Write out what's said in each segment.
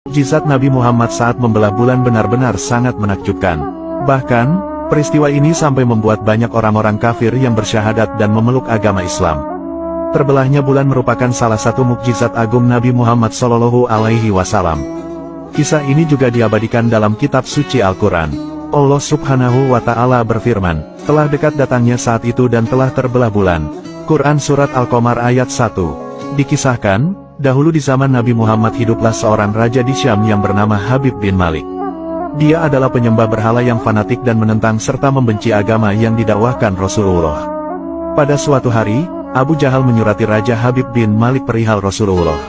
Mukjizat Nabi Muhammad saat membelah bulan benar-benar sangat menakjubkan. Bahkan, peristiwa ini sampai membuat banyak orang-orang kafir yang bersyahadat dan memeluk agama Islam. Terbelahnya bulan merupakan salah satu mukjizat agung Nabi Muhammad SAW. Kisah ini juga diabadikan dalam kitab suci Al-Quran. Allah Subhanahu wa Ta'ala berfirman, "Telah dekat datangnya saat itu dan telah terbelah bulan." Quran Surat Al-Qamar ayat 1. Dikisahkan, dahulu di zaman Nabi Muhammad hiduplah seorang raja di Syam yang bernama Habib bin Malik. Dia adalah penyembah berhala yang fanatik dan menentang serta membenci agama yang didakwahkan Rasulullah. Pada suatu hari, Abu Jahal menyurati Raja Habib bin Malik perihal Rasulullah.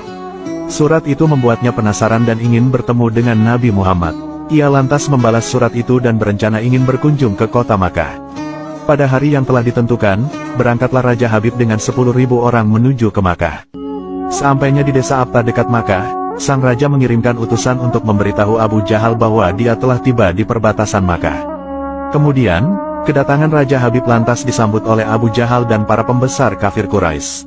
Surat itu membuatnya penasaran dan ingin bertemu dengan Nabi Muhammad. Ia lantas membalas surat itu dan berencana ingin berkunjung ke kota Makkah. Pada hari yang telah ditentukan, berangkatlah Raja Habib dengan 10.000 orang menuju ke Makkah. Sampainya di desa Abta dekat Makkah, sang raja mengirimkan utusan untuk memberitahu Abu Jahal bahwa dia telah tiba di perbatasan Makkah. Kemudian, kedatangan Raja Habib lantas disambut oleh Abu Jahal dan para pembesar kafir Quraisy.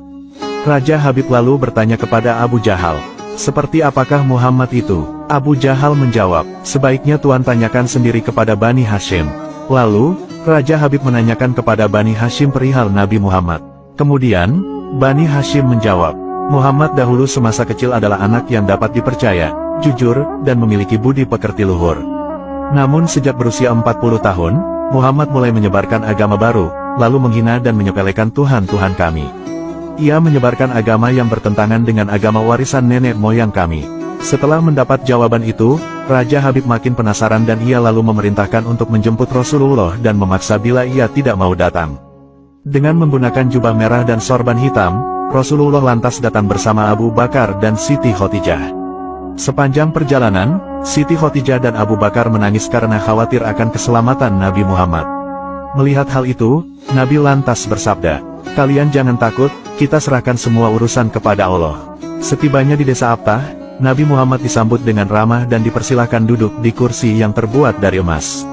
Raja Habib lalu bertanya kepada Abu Jahal, "Seperti apakah Muhammad itu?" Abu Jahal menjawab, "Sebaiknya Tuan tanyakan sendiri kepada Bani Hashim." Lalu, Raja Habib menanyakan kepada Bani Hashim perihal Nabi Muhammad. Kemudian, Bani Hashim menjawab, "Muhammad dahulu semasa kecil adalah anak yang dapat dipercaya, jujur, dan memiliki budi pekerti luhur. Namun sejak berusia 40 tahun, Muhammad mulai menyebarkan agama baru, lalu menghina dan menyepelekan Tuhan-Tuhan kami. Ia menyebarkan agama yang bertentangan dengan agama warisan nenek moyang kami." Setelah mendapat jawaban itu, Raja Habib makin penasaran dan ia lalu memerintahkan untuk menjemput Rasulullah dan memaksa bila ia tidak mau datang. Dengan menggunakan jubah merah dan sorban hitam, Rasulullah lantas datang bersama Abu Bakar dan Siti Khadijah. Sepanjang perjalanan, Siti Khadijah dan Abu Bakar menangis karena khawatir akan keselamatan Nabi Muhammad. Melihat hal itu, Nabi lantas bersabda, "Kalian jangan takut, kita serahkan semua urusan kepada Allah." Setibanya di desa Abtah, Nabi Muhammad disambut dengan ramah dan dipersilahkan duduk di kursi yang terbuat dari emas.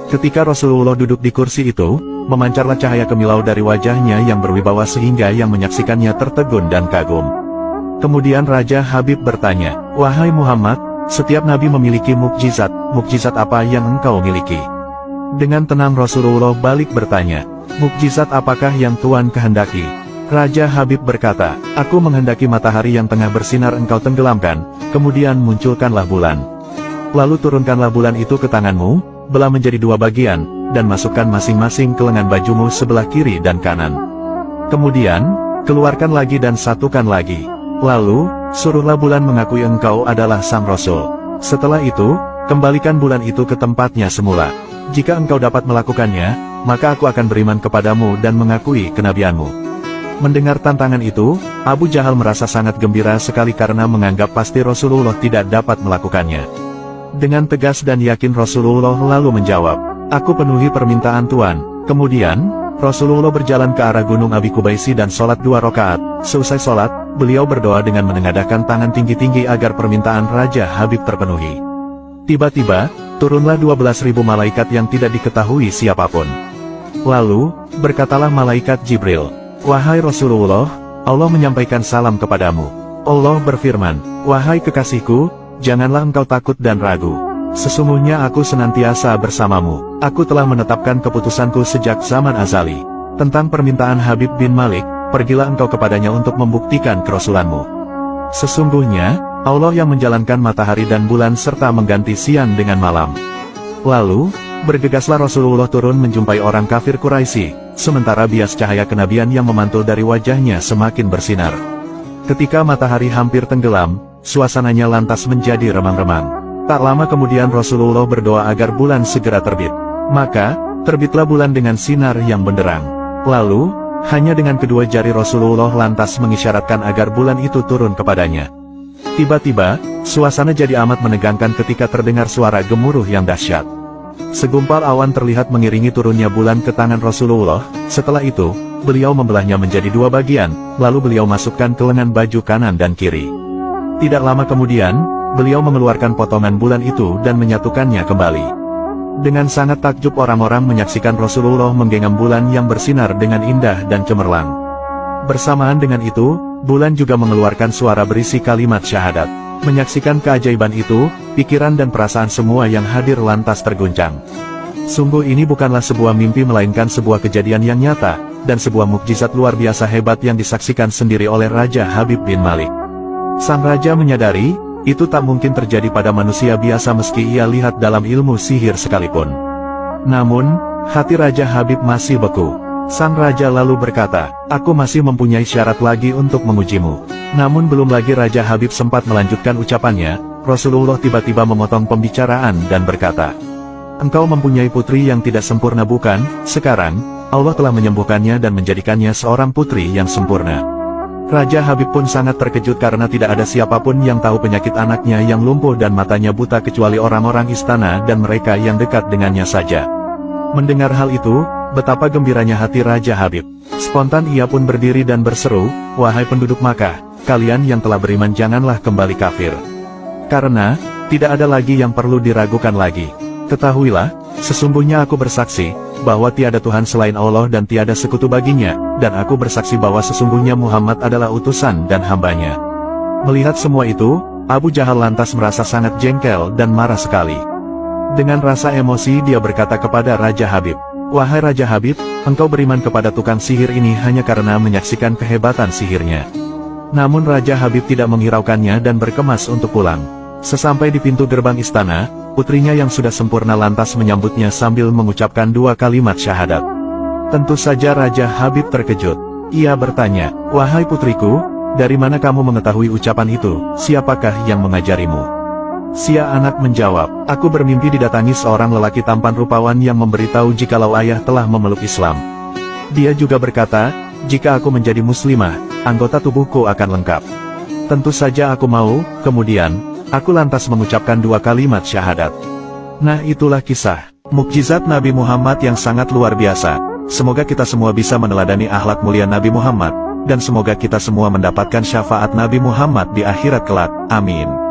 Ketika Rasulullah duduk di kursi itu, memancarlah cahaya kemilau dari wajahnya yang berwibawa sehingga yang menyaksikannya tertegun dan kagum. Kemudian Raja Habib bertanya, "Wahai Muhammad, setiap nabi memiliki mukjizat, mukjizat apa yang engkau miliki?" Dengan tenang Rasulullah balik bertanya, "Mukjizat apakah yang Tuan kehendaki?" Raja Habib berkata, "Aku menghendaki matahari yang tengah bersinar engkau tenggelamkan, kemudian munculkanlah bulan. Lalu turunkanlah bulan itu ke tanganmu, belah menjadi 2 bagian, dan masukkan masing-masing ke lengan bajumu sebelah kiri dan kanan. Kemudian, keluarkan lagi dan satukan lagi. Lalu, suruhlah bulan mengakui engkau adalah sang Rasul. Setelah itu, kembalikan bulan itu ke tempatnya semula. Jika engkau dapat melakukannya, maka aku akan beriman kepadamu dan mengakui kenabianmu." Mendengar tantangan itu, Abu Jahal merasa sangat gembira sekali karena menganggap pasti Rasulullah tidak dapat melakukannya. Dengan tegas dan yakin Rasulullah lalu menjawab, "Aku penuhi permintaan Tuan." Kemudian, Rasulullah berjalan ke arah Gunung Abi Kubaisi dan sholat 2 rakaat. Seusai sholat, beliau berdoa dengan menengadahkan tangan tinggi-tinggi agar permintaan Raja Habib terpenuhi. Tiba-tiba, turunlah 12.000 malaikat yang tidak diketahui siapapun. Lalu, berkatalah malaikat Jibril, "Wahai Rasulullah, Allah menyampaikan salam kepadamu." Allah berfirman, "Wahai kekasihku, janganlah engkau takut dan ragu. Sesungguhnya aku senantiasa bersamamu. Aku telah menetapkan keputusanku sejak zaman azali. Tentang permintaan Habib bin Malik, pergilah engkau kepadanya untuk membuktikan kerasulanmu. Sesungguhnya, Allah yang menjalankan matahari dan bulan serta mengganti siang dengan malam." Lalu, bergegaslah Rasulullah turun menjumpai orang kafir Quraisy, sementara bias cahaya kenabian yang memantul dari wajahnya semakin bersinar. Ketika matahari hampir tenggelam, suasananya lantas menjadi remang-remang. Tak lama kemudian Rasulullah berdoa agar bulan segera terbit. Maka, terbitlah bulan dengan sinar yang benderang. Lalu, hanya dengan kedua jari Rasulullah lantas mengisyaratkan agar bulan itu turun kepadanya. Tiba-tiba, suasana jadi amat menegangkan ketika terdengar suara gemuruh yang dahsyat. Segumpal awan terlihat mengiringi turunnya bulan ke tangan Rasulullah. Setelah itu, beliau membelahnya menjadi 2 bagian, lalu beliau masukkan ke lengan baju kanan dan kiri. Tidak lama kemudian, beliau mengeluarkan potongan bulan itu dan menyatukannya kembali. Dengan sangat takjub orang-orang menyaksikan Rasulullah menggenggam bulan yang bersinar dengan indah dan cemerlang. Bersamaan dengan itu, bulan juga mengeluarkan suara berisi kalimat syahadat. Menyaksikan keajaiban itu, pikiran dan perasaan semua yang hadir lantas terguncang. Sungguh ini bukanlah sebuah mimpi melainkan sebuah kejadian yang nyata, dan sebuah mukjizat luar biasa hebat yang disaksikan sendiri oleh Raja Habib bin Malik. Sang raja menyadari, itu tak mungkin terjadi pada manusia biasa meski ia lihat dalam ilmu sihir sekalipun. Namun, hati Raja Habib masih beku. Sang raja lalu berkata, "Aku masih mempunyai syarat lagi untuk mengujimu." Namun belum lagi Raja Habib sempat melanjutkan ucapannya, Rasulullah tiba-tiba memotong pembicaraan dan berkata, "Engkau mempunyai putri yang tidak sempurna bukan? Sekarang, Allah telah menyembuhkannya dan menjadikannya seorang putri yang sempurna." Raja Habib pun sangat terkejut karena tidak ada siapapun yang tahu penyakit anaknya yang lumpuh dan matanya buta kecuali orang-orang istana dan mereka yang dekat dengannya saja. Mendengar hal itu, betapa gembiranya hati Raja Habib. Spontan ia pun berdiri dan berseru, "Wahai penduduk Makkah, kalian yang telah beriman janganlah kembali kafir. Karena, tidak ada lagi yang perlu diragukan lagi. Ketahuilah, sesungguhnya aku bersaksi, bahwa tiada Tuhan selain Allah dan tiada sekutu baginya, dan aku bersaksi bahwa sesungguhnya Muhammad adalah utusan dan hambanya." Melihat semua itu, Abu Jahal lantas merasa sangat jengkel dan marah sekali. Dengan rasa emosi dia berkata kepada Raja Habib, "Wahai Raja Habib, engkau beriman kepada tukang sihir ini hanya karena menyaksikan kehebatan sihirnya." Namun Raja Habib tidak menghiraukannya dan berkemas untuk pulang. Sesampai di pintu gerbang istana, putrinya yang sudah sempurna lantas menyambutnya sambil mengucapkan 2 kalimat syahadat. Tentu saja Raja Habib terkejut. Ia bertanya, "Wahai putriku, dari mana kamu mengetahui ucapan itu? Siapakah yang mengajarimu?" Si anak menjawab, "Aku bermimpi didatangi seorang lelaki tampan rupawan yang memberitahu jikalau ayah telah memeluk Islam. Dia juga berkata, jika aku menjadi muslimah, anggota tubuhku akan lengkap. Tentu saja aku mau, kemudian, aku lantas mengucapkan 2 kalimat syahadat." Nah itulah kisah mukjizat Nabi Muhammad yang sangat luar biasa. Semoga kita semua bisa meneladani akhlak mulia Nabi Muhammad, dan semoga kita semua mendapatkan syafaat Nabi Muhammad di akhirat kelak. Amin.